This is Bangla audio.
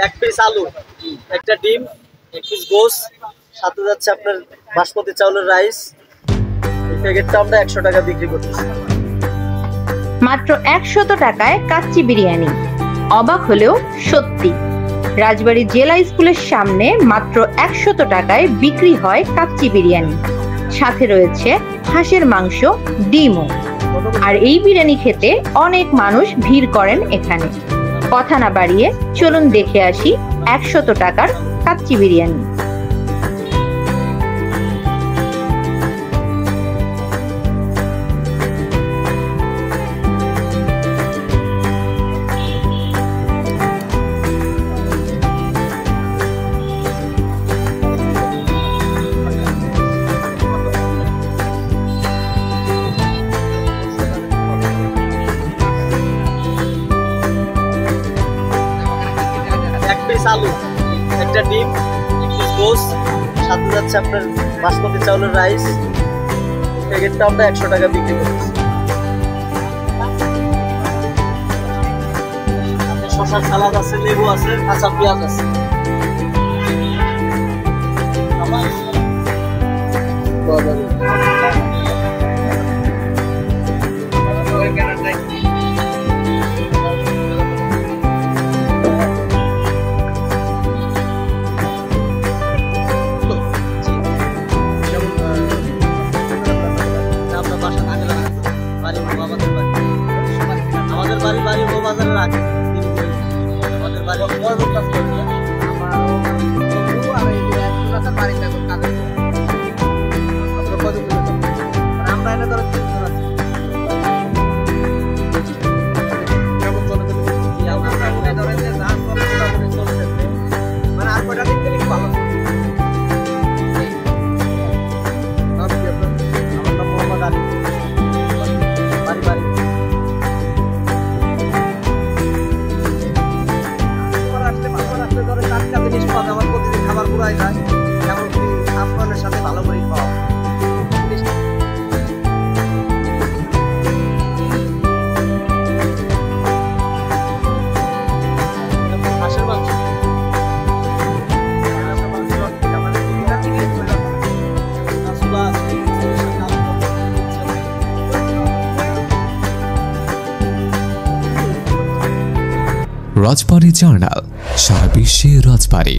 এক পিস আলু, একটা ডিম, এক পিস গোস, সাথে যাচ্ছে আপনার বাসমতি চাউলের রাইস। এই প্যাকেটটা আমরা 100 টাকা বিক্রি করতেছি। মাত্র 100 টাকায় কাচ্চি বিরিয়ানি। অবাক হলেও সত্যি, রাজবাড়ী জেলা স্কুলের সামনে মাত্র 100 টাকায় বিক্রি হয় কাচ্চি বিরিয়ানি। সাথে রয়েছে হাঁসের মাংস, ডিমও। আর এই বিরিয়ানি খেতে অনেক মানুষ ভিড় করেন এখানে। কথা না বাড়িয়ে চলুন দেখে আসি 100 টাকার কাচ্চি বিরিয়ানি। আলু, একটা ডিম, এক পিস গোস, সাথে যাচ্ছে আপনার বাসমতি চাউলের রাইস। প্যাকেটটা আমরা 100 টাকা বিক্রি করতেছি। শসার সালাদ আছে, লেবু আছে, কাঁচা পেঁয়াজ আছে। আমাদের বাড়ি বাজারে রাখে। আমাদের বাড়ি আমরা এনে ধরো 300 আছে। মানে আর কয়টা দিন গেলে ভালো। আমার নাম মোহাম্মদ আলী। বাড়ি জিনিস পাওয়া যায়, আমার প্রতিদিন খাবার পুরাই যায়, এমনকি আপনাদের সাথে ভালো করে পাওয়া। হাঁসের মাংস, রাজবাড়ী জার্নাল, সারা বিশ্বে রাজবাড়ী।